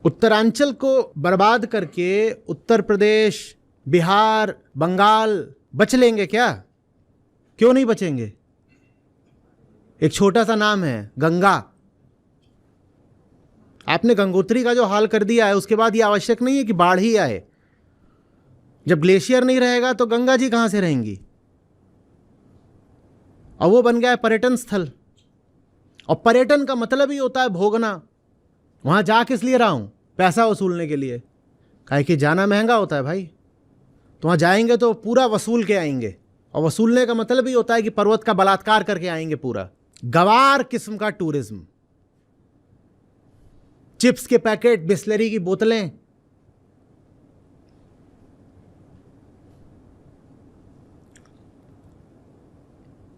उत्तरांचल को बर्बाद करके उत्तर प्रदेश, बिहार, बंगाल बच लेंगे क्या? क्यों नहीं बचेंगे? एक छोटा सा नाम है गंगा। आपने गंगोत्री का जो हाल कर दिया है, उसके बाद ये आवश्यक नहीं है कि बाढ़ ही आए। जब ग्लेशियर नहीं रहेगा तो गंगा जी कहां से रहेंगी? और वो बन गया है पर्यटन स्थल। और पर्यटन का मतलब ही होता है भोगना। वहां जा किस लिए रहा हूं? पैसा वसूलने के लिए। काहे कि जाना महंगा होता है भाई। तो वहां जाएंगे तो पूरा वसूल के आएंगे। और वसूलने का मतलब ही होता है कि पर्वत का बलात्कार करके आएंगे पूरा। गवार किस्म का टूरिज्म। चिप्स के पैकेट, बिस्लरी की बोतलें।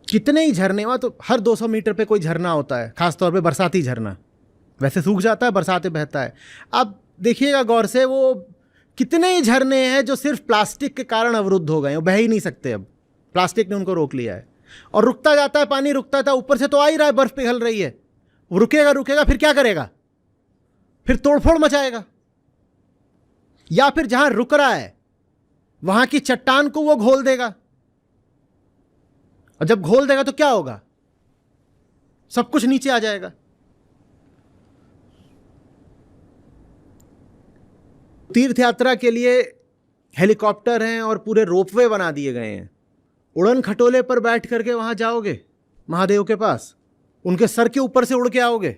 कितने ही झरने, वहां तो हर 200 मीटर पे कोई झरना होता है, खासतौर पे बरसाती झरना। वैसे सूख जाता है, बरसात में बहता है। अब देखिएगा गौर से, वो कितने ही झरने हैं जो सिर्फ प्लास्टिक के कारण अवरुद्ध हो गए, वो बह ही नहीं सकते। अब प्लास्टिक ने उनको रोक लिया है। और रुकता जाता है पानी, रुकता था, ऊपर से तो आ ही रहा है, बर्फ पिघल रही है। वो रुकेगा रुकेगा, फिर क्या करेगा? फिर तोड़फोड़ मचाएगा। या फिर जहां रुक रहा है वहां की चट्टान को वो घोल देगा। और जब घोल देगा तो क्या होगा? सब कुछ नीचे आ जाएगा। तीर्थ यात्रा के लिए हेलीकॉप्टर हैं और पूरे रोपवे बना दिए गए हैं। उड़न खटोले पर बैठ करके वहां जाओगे महादेव के पास, उनके सर के ऊपर से उड़ के आओगे।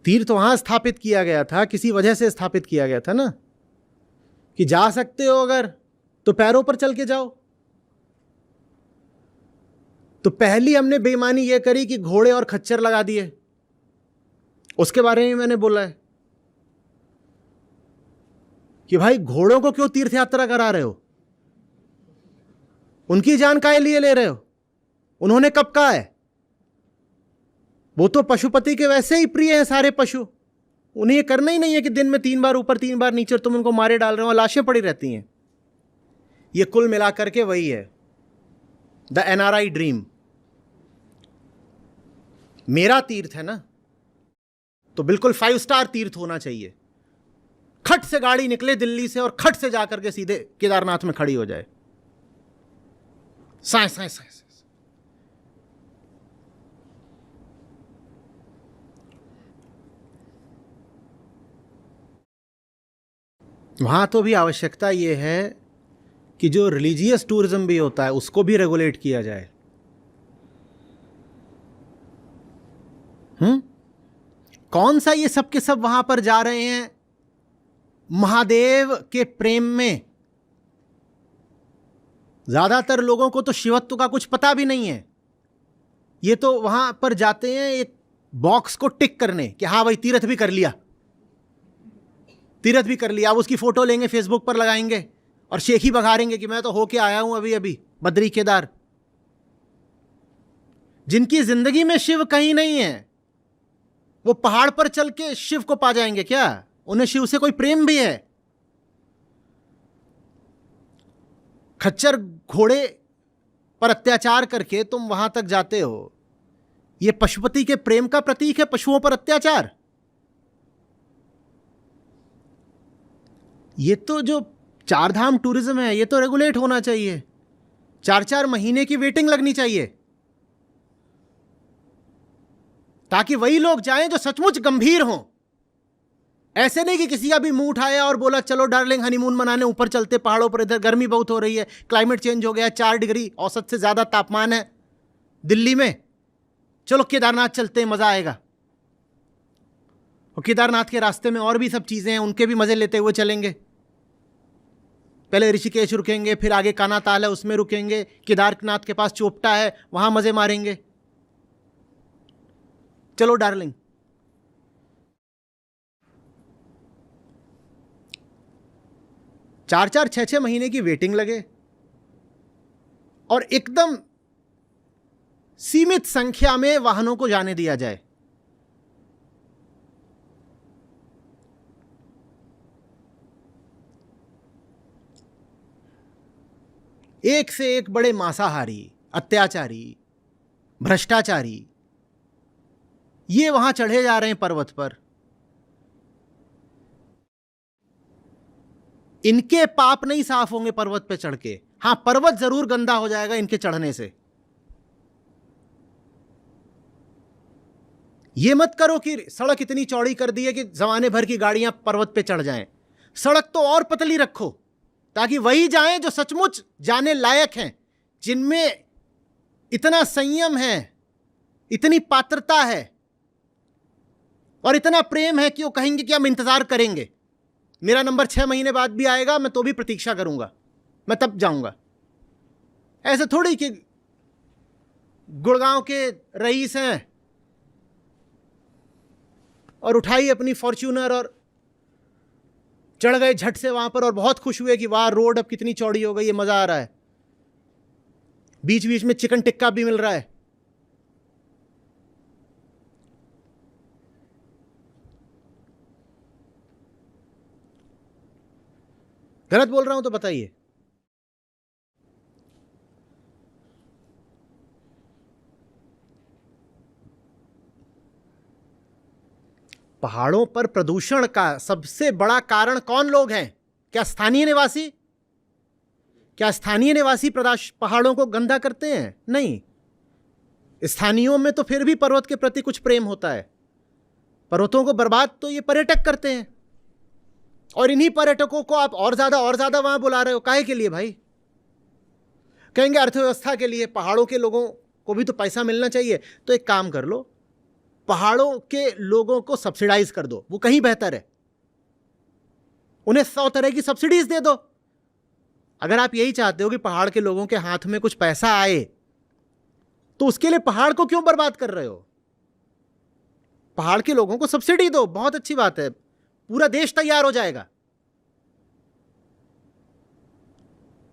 तीर्थ वहां स्थापित किया गया था, किसी वजह से स्थापित किया गया था ना, कि जा सकते हो अगर तो पैरों पर चल के जाओ। तो पहली हमने बेईमानी यह करी कि घोड़े और खच्चर लगा दिए। उसके बारे में मैंने बोला है कि भाई घोड़ों को क्यों तीर्थ यात्रा करा रहे हो? उनकी जान काहे लिए ले रहे हो? उन्होंने कब कहा है? वो तो पशुपति के वैसे ही प्रिय हैं सारे पशु। उन्हें ये करना ही नहीं है कि दिन में 3 बार ऊपर 3 बार नीचे तुम उनको मारे डाल रहे हो, लाशें पड़ी रहती हैं। ये कुल मिलाकर के वही है द एनआरआई ड्रीम। मेरा तीर्थ है ना, तो बिल्कुल 5 स्टार तीर्थ होना चाहिए। खट से गाड़ी निकले दिल्ली से और खट से जाकर के सीधे केदारनाथ में खड़ी हो जाए। साए साए साए साए। वहां तो भी आवश्यकता यह है कि जो रिलीजियस टूरिज्म भी होता है उसको भी रेगुलेट किया जाए। कौन सा ये सब के सब वहां पर जा रहे हैं महादेव के प्रेम में। ज्यादातर लोगों को तो शिवत्व का कुछ पता भी नहीं है। ये तो वहां पर जाते हैं एक बॉक्स को टिक करने कि हाँ भाई तीर्थ भी कर लिया, तीर्थ भी कर लिया। अब उसकी फोटो लेंगे, फेसबुक पर लगाएंगे और शेखी बघारेंगे कि मैं तो होके आया हूं अभी अभी बद्री केदार। जिनकी जिंदगी में शिव कहीं नहीं है, वो पहाड़ पर चल के शिव को पा जाएंगे क्या? उन्हें शिव से कोई प्रेम भी है? खच्चर घोड़े पर अत्याचार करके तुम वहां तक जाते हो, यह पशुपति के प्रेम का प्रतीक है? पशुओं पर अत्याचार। ये तो जो 4 धाम टूरिज्म है, ये तो रेगुलेट होना चाहिए। 4-4 महीने की वेटिंग लगनी चाहिए, ताकि वही लोग जाएं जो सचमुच गंभीर हों। ऐसे नहीं कि किसी का भी मुंह उठाया और बोला चलो डार्लिंग हनीमून मनाने ऊपर चलते पहाड़ों पर, इधर गर्मी बहुत हो रही है, क्लाइमेट चेंज हो गया है, 4 डिग्री औसत से ज्यादा तापमान है दिल्ली में, चलो केदारनाथ चलते हैं, मजा आएगा। और केदारनाथ के रास्ते में और भी सब चीजें हैं, उनके भी मजे लेते हुए चलेंगे। पहले ऋषिकेश रुकेंगे, फिर आगे कानाताल है उसमें रुकेंगे, केदारनाथ के पास चोपटा है वहां मजे मारेंगे। चलो डार्लिंग। चार 6 महीने की वेटिंग लगे और एकदम सीमित संख्या में वाहनों को जाने दिया जाए। एक से एक बड़े मांसाहारी, अत्याचारी, भ्रष्टाचारी ये वहां चढ़े जा रहे हैं पर्वत पर। इनके पाप नहीं साफ होंगे पर्वत पे चढ़ के, हां पर्वत जरूर गंदा हो जाएगा इनके चढ़ने से। ये मत करो कि सड़क इतनी चौड़ी कर दी है कि जमाने भर की गाड़ियां पर्वत पे चढ़ जाएं। सड़क तो और पतली रखो ताकि वही जाएं जो सचमुच जाने लायक हैं, जिनमें इतना संयम है, इतनी पात्रता है और इतना प्रेम है कि वो कहेंगे कि हम इंतजार करेंगे, मेरा नंबर 6 महीने बाद भी आएगा, मैं तो भी प्रतीक्षा करूंगा, मैं तब जाऊंगा। ऐसे थोड़ी कि गुड़गांव के रईस हैं और उठाई अपनी फॉर्च्यूनर और चढ़ गए झट से वहां पर और बहुत खुश हुए कि वाह रोड अब कितनी चौड़ी हो गई है, मजा आ रहा है, बीच बीच में चिकन टिक्का भी मिल रहा है। गलत बोल रहा हूं तो बताइए। पहाड़ों पर प्रदूषण का सबसे बड़ा कारण कौन लोग हैं? क्या स्थानीय निवासी? क्या स्थानीय निवासी पहाड़ों को गंदा करते हैं? नहीं, स्थानीयों में तो फिर भी पर्वत के प्रति कुछ प्रेम होता है। पर्वतों को बर्बाद तो ये पर्यटक करते हैं, और इन्हीं पर्यटकों को आप और ज्यादा वहां बुला रहे हो। काहे के लिए भाई? कहेंगे अर्थव्यवस्था के लिए, पहाड़ों के लोगों को भी तो पैसा मिलना चाहिए। तो एक काम कर लो, पहाड़ों के लोगों को सब्सिडाइज कर दो, वो कहीं बेहतर है। उन्हें 100 तरह की सब्सिडीज दे दो। अगर आप यही चाहते हो कि पहाड़ के लोगों के हाथ में कुछ पैसा आए, तो उसके लिए पहाड़ को क्यों बर्बाद कर रहे हो? पहाड़ के लोगों को सब्सिडी दो, बहुत अच्छी बात है, पूरा देश तैयार हो जाएगा।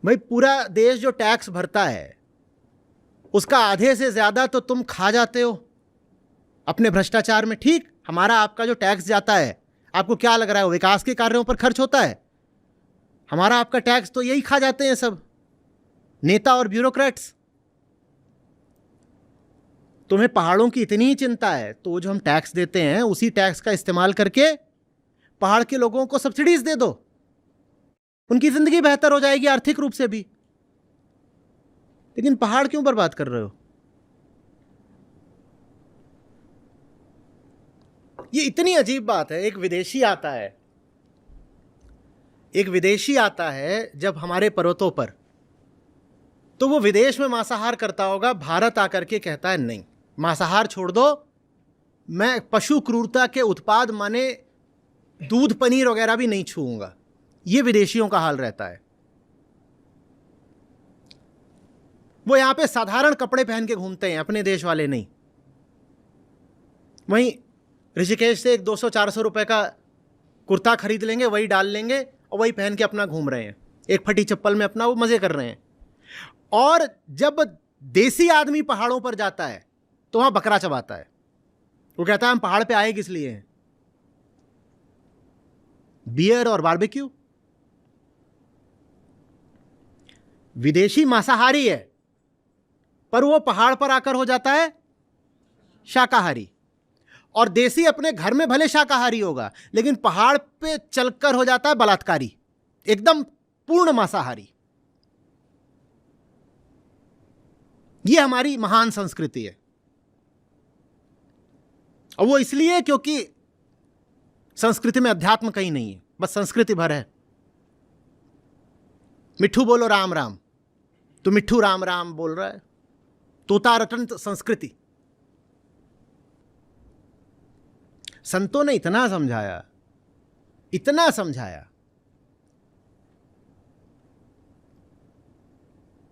भाई पूरा देश जो टैक्स भरता है उसका आधे से ज्यादा तो तुम खा जाते हो अपने भ्रष्टाचार में। ठीक, हमारा आपका जो टैक्स जाता है, आपको क्या लग रहा है वो विकास के कार्यों पर खर्च होता है? हमारा आपका टैक्स तो यही खा जाते हैं सब नेता और ब्यूरोक्रेट्स। तुम्हें पहाड़ों की इतनी चिंता है तो जो हम टैक्स देते हैं उसी टैक्स का इस्तेमाल करके पहाड़ के लोगों को सब्सिडीज दे दो, उनकी जिंदगी बेहतर हो जाएगी आर्थिक रूप से भी। लेकिन पहाड़ क्यों बर्बाद कर रहे हो? ये इतनी अजीब बात है। एक विदेशी आता है जब हमारे पर्वतों पर, तो वो विदेश में मांसाहार करता होगा, भारत आकर के कहता है नहीं, मांसाहार छोड़ दो, मैं पशु क्रूरता के उत्पाद माने दूध पनीर वगैरह भी नहीं छूऊंगा। ये विदेशियों का हाल रहता है। वो यहां पे साधारण कपड़े पहन के घूमते हैं, अपने देश वाले नहीं। वहीं ऋषिकेश से एक 200-400 रुपए का कुर्ता खरीद लेंगे, वही डाल लेंगे और वही पहन के अपना घूम रहे हैं, एक फटी चप्पल में अपना वो मजे कर रहे हैं। और जब देसी आदमी पहाड़ों पर जाता है तो वहां बकरा चबाता है। वो कहता है हम पहाड़ पे आए किस लिए हैं? बियर और बारबेक्यू। विदेशी मांसाहारी है पर वो पहाड़ पर आकर हो जाता है शाकाहारी, और देसी अपने घर में भले शाकाहारी होगा लेकिन पहाड़ पे चलकर हो जाता है बलात्कारी, एकदम पूर्ण मांसाहारी। ये हमारी महान संस्कृति है, और वो इसलिए क्योंकि संस्कृति में अध्यात्म कहीं नहीं है, बस संस्कृति भर है। मिट्ठू बोलो राम राम, तो मिट्ठू राम राम बोल रहा है। तोता रटन संस्कृति। संतों ने इतना समझाया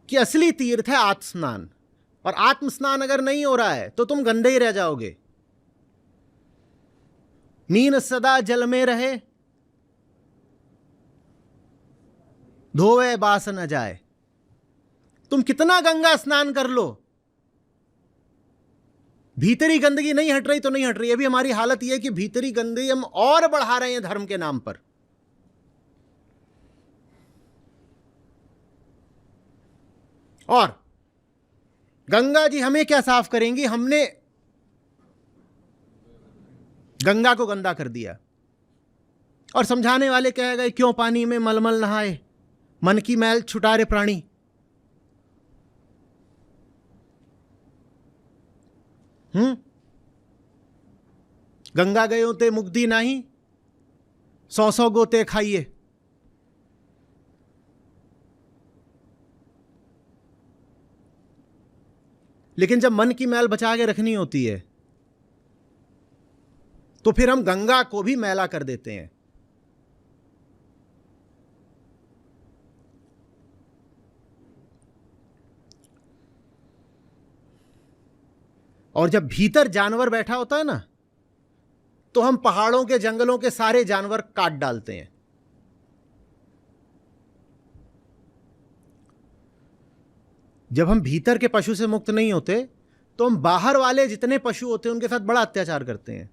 कि असली तीर्थ है आत्मस्नान, और आत्मस्नान अगर नहीं हो रहा है तो तुम गंदे ही रह जाओगे। मीन सदा जल में रहे, धोवे बास न जाए। तुम कितना गंगा स्नान कर लो, भीतरी गंदगी नहीं हट रही तो नहीं हट रही। अभी हमारी हालत यह है कि भीतरी गंदगी हम और बढ़ा रहे हैं धर्म के नाम पर। और गंगा जी हमें क्या साफ करेंगी? हमने गंगा को गंदा कर दिया। और समझाने वाले कह गए क्यों पानी में मलमल नहाए, मन की मैल छुटारे प्राणी। गंगा गयो ते मुक्ति नाही, 100 गोते खाइए। लेकिन जब मन की मैल बचा के रखनी होती है तो फिर हम गंगा को भी मैला कर देते हैं। और जब भीतर जानवर बैठा होता है ना, तो हम पहाड़ों के जंगलों के सारे जानवर काट डालते हैं। जब हम भीतर के पशु से मुक्त नहीं होते तो हम बाहर वाले जितने पशु होते हैं उनके साथ बड़ा अत्याचार करते हैं।